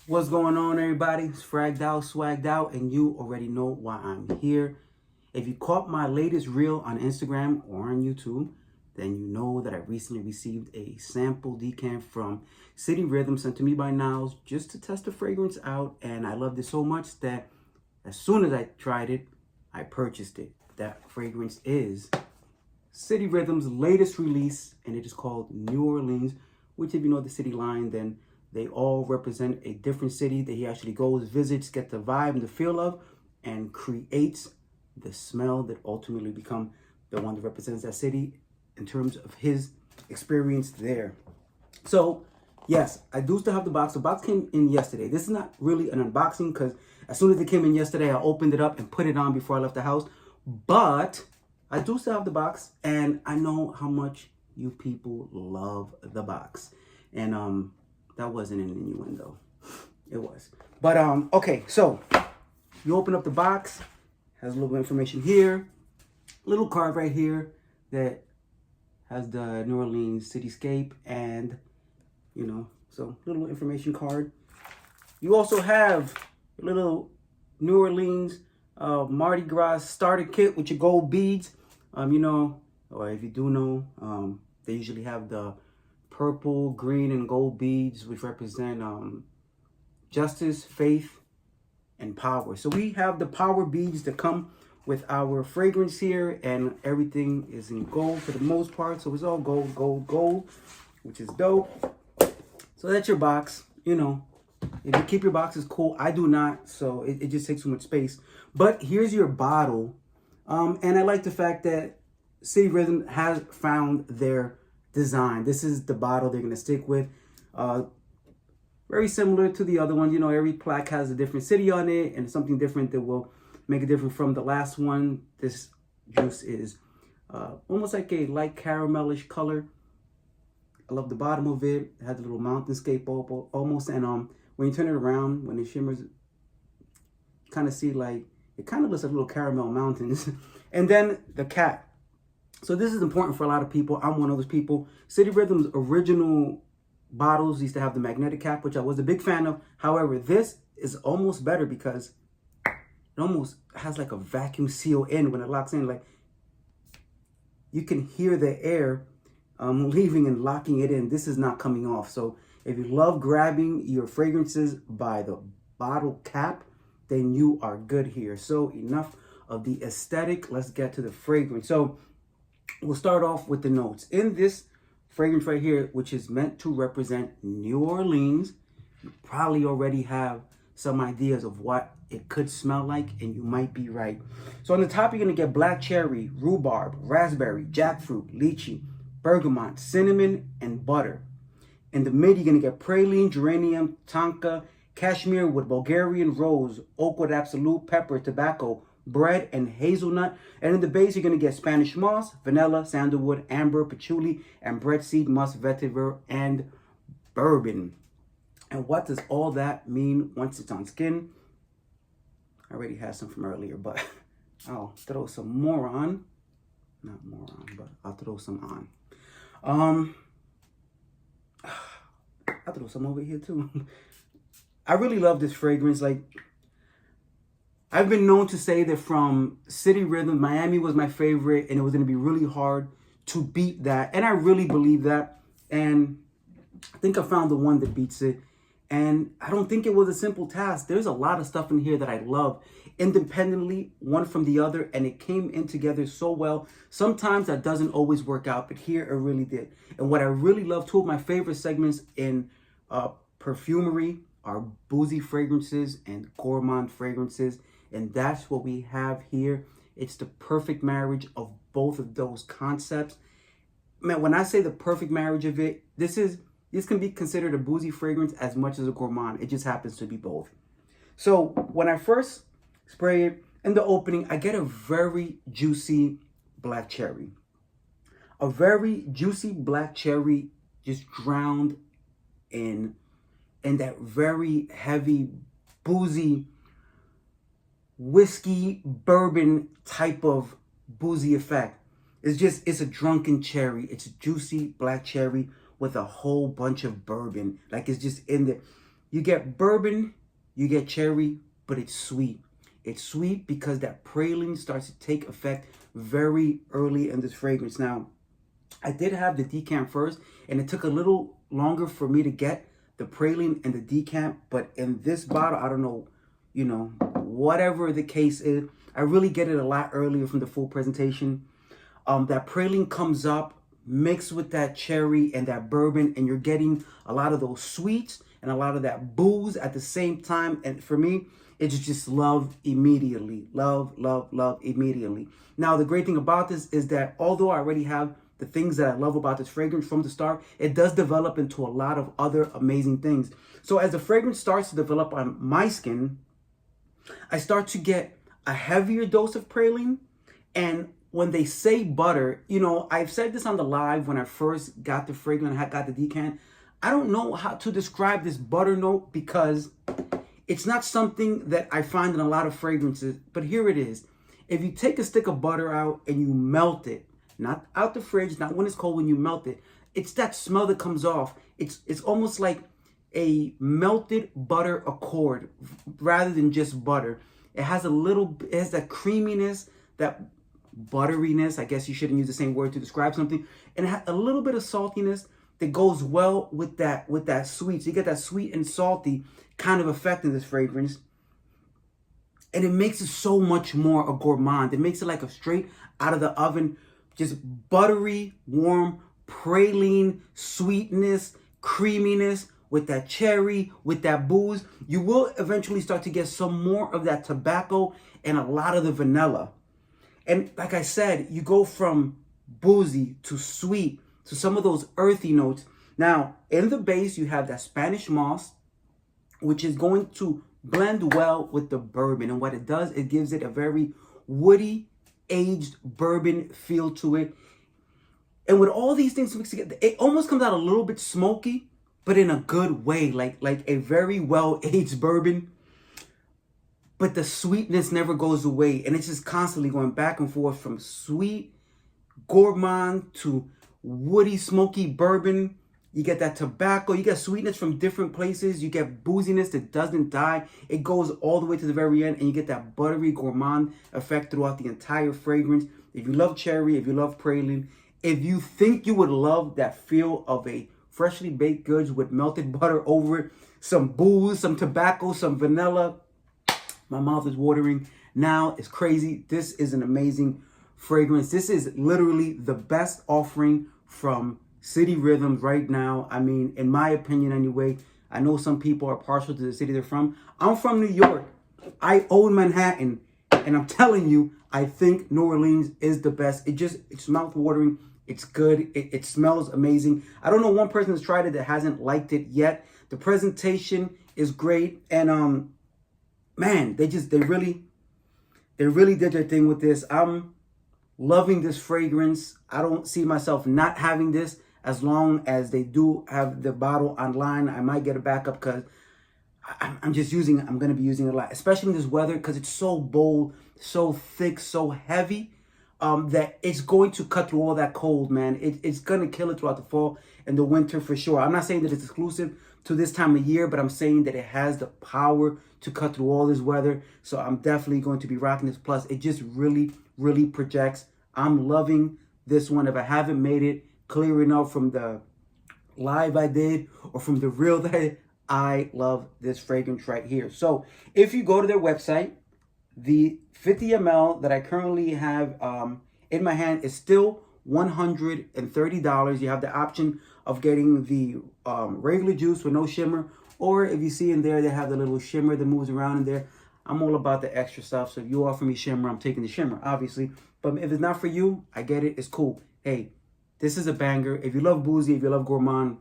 What's going on, everybody? It's Fragged Out, Swagged Out, and you already know why I'm here. If you caught my latest reel on Instagram or on YouTube, then you know that I recently received a sample decant from City Rhythm sent to me by Niles just to test the fragrance out, and I loved it so much that as soon as I tried it, I purchased it. That fragrance is City Rhythm's latest release, and it is called New Orleans, which if you know the city line, then they all represent a different city that he actually goes, visits, get the vibe and the feel of, and creates the smell that ultimately become the one that represents that city in terms of his experience there. So, yes, I do still have the box. The box came in yesterday. This is not really an unboxing because as soon as it came in yesterday, I opened it up and put it on before I left the house. But I do still have the box, and I know how much you people love the box. And that wasn't an innuendo. It was. But okay, so you open up the box, has a little bit of information here, little card right here that has the New Orleans cityscape, and so little information card. You also have a little New Orleans Mardi Gras starter kit with your gold beads. Or if you do know, they usually have the purple, green, and gold beads, which represent justice, faith, and power. So we have the power beads that come with our fragrance here, and everything is in gold for the most part. So it's all gold, gold, gold, which is dope. So that's your box. If you keep your boxes cool, I do not, so it just takes too much space. But here's your bottle. And I like the fact that City Rhythm has found their design. This is the bottle they're going to stick with. Very similar to the other one. Every plaque has a different city on it and something different that will make it different from the last one. This juice is almost like a light caramelish color. I love the bottom of it. It has a little mountainscape almost. And when you turn it around, when it shimmers, you kind of see it kind of looks like little caramel mountains. And then the cap. So this is important for a lot of people. I'm one of those people. City Rhythm's original bottles used to have the magnetic cap, which I was a big fan of. However, this is almost better because it almost has like a vacuum seal in when it locks in. Like you can hear the air leaving and locking it in. This is not coming off. So if you love grabbing your fragrances by the bottle cap, then you are good here. So enough of the aesthetic. Let's get to the fragrance. So we'll start off with the notes. In this fragrance right here, which is meant to represent New Orleans, you probably already have some ideas of what it could smell like, and you might be right. So on the top, you're going to get black cherry, rhubarb, raspberry, jackfruit, lychee, bergamot, cinnamon, and butter. In the mid, you're going to get praline, geranium, tonka, cashmere with Bulgarian rose, oak with absolute, pepper, tobacco, bread, and hazelnut. And in the base, you're going to get Spanish moss, vanilla, sandalwood, amber, patchouli, and breadseed, musk, vetiver, and bourbon. And what does all that mean once it's on skin? I already had some from earlier, but I'll throw some more on. Not more on, but I'll throw some on. I'll throw some over here too. I really love this fragrance. I've been known to say that from City Rhythm, Miami was my favorite, and it was going to be really hard to beat that. And I really believe that. And I think I found the one that beats it. And I don't think it was a simple task. There's a lot of stuff in here that I love independently, one from the other, and it came in together so well. Sometimes that doesn't always work out, but here it really did. And what I really love, two of my favorite segments in perfumery are boozy fragrances and gourmand fragrances. And that's what we have here. It's the perfect marriage of both of those concepts. Man, when I say the perfect marriage of it, this can be considered a boozy fragrance as much as a gourmand. It just happens to be both. So when I first spray it in the opening, I get a very juicy black cherry. A very juicy black cherry just drowned in that very heavy, boozy, whiskey, bourbon type of boozy effect. It's a drunken cherry. It's a juicy black cherry with a whole bunch of bourbon. Like it's just in there. You get bourbon, you get cherry, but it's sweet. It's sweet because that praline starts to take effect very early in this fragrance. Now, I did have the decant first, and it took a little longer for me to get the praline and the decant, but in this bottle, I don't know, whatever the case is, I really get it a lot earlier from the full presentation. That praline comes up mixed with that cherry and that bourbon, and you're getting a lot of those sweets and a lot of that booze at the same time. And for me, it's just love immediately. Love, love, love immediately. Now, the great thing about this is that although I already have the things that I love about this fragrance from the start, it does develop into a lot of other amazing things. So as the fragrance starts to develop on my skin, I start to get a heavier dose of praline. And when they say butter, I've said this on the live when I first got the fragrance, I got the decant. I don't know how to describe this butter note because it's not something that I find in a lot of fragrances, but here it is. If you take a stick of butter out and you melt it, not out the fridge, not when it's cold, when you melt it, it's that smell that comes off. It's almost like a melted butter accord rather than just butter. It has that creaminess, that butteriness. I guess you shouldn't use the same word to describe something. And it has a little bit of saltiness that goes well with that sweet. So you get that sweet and salty kind of effect in this fragrance. And it makes it so much more a gourmand. It makes it like a straight out of the oven, just buttery, warm, praline, sweetness, creaminess with that cherry, with that booze. You will eventually start to get some more of that tobacco and a lot of the vanilla. And like I said, you go from boozy to sweet to some of those earthy notes. Now, in the base, you have that Spanish moss, which is going to blend well with the bourbon. And what it does, it gives it a very woody, aged bourbon feel to it. And with all these things mixed together, it almost comes out a little bit smoky, but in a good way, like a very well-aged bourbon. But the sweetness never goes away. And it's just constantly going back and forth from sweet gourmand to woody, smoky bourbon. You get that tobacco, you get sweetness from different places, you get booziness that doesn't die. It goes all the way to the very end, and you get that buttery gourmand effect throughout the entire fragrance. If you love cherry, if you love praline, if you think you would love that feel of a freshly baked goods with melted butter over it, some booze, some tobacco, some vanilla, my mouth is watering now. It's crazy. This is an amazing fragrance. This is literally the best offering from City Rhythms right now. I mean, in my opinion anyway. I know some people are partial to the city they're from. I'm from New York. I own Manhattan. And I'm telling you, I think New Orleans is the best. It's mouth-watering. It's good. It smells amazing. I don't know one person that's tried it that hasn't liked it yet. The presentation is great. And man, they really did their thing with this. I'm loving this fragrance. I don't see myself not having this. As long as they do have the bottle online, I might get a backup because I'm going to be using it a lot, especially in this weather because it's so bold, so thick, so heavy that it's going to cut through all that cold, man. It's going to kill it throughout the fall and the winter for sure. I'm not saying that it's exclusive to this time of year, but I'm saying that it has the power to cut through all this weather. So I'm definitely going to be rocking this. Plus, it just really, really projects. I'm loving this one. If I haven't made it clear enough from the live I did or from the reel that I love this fragrance right here. So if you go to their website, the 50 ml that I currently have in my hand is still $130. You have the option of getting the regular juice with no shimmer, or if you see in there, they have the little shimmer that moves around in there. I'm all about the extra stuff. So if you offer me shimmer, I'm taking the shimmer, obviously. But if it's not for you, I get it. It's cool. Hey, this is a banger. If you love boozy, if you love gourmand,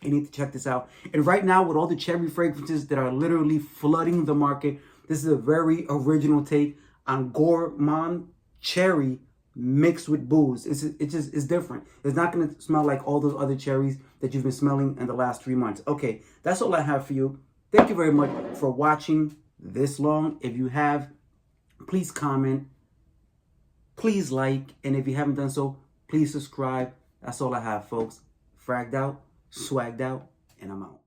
you need to check this out. And right now, with all the cherry fragrances that are literally flooding the market, this is a very original take on gourmand cherry mixed with booze. It's different. It's not going to smell like all those other cherries that you've been smelling in the last 3 months. Okay, that's all I have for you. Thank you very much for watching this long. If you have, please comment, please like, and if you haven't done so, please subscribe. That's all I have, folks. Fragged out, swagged out, and I'm out.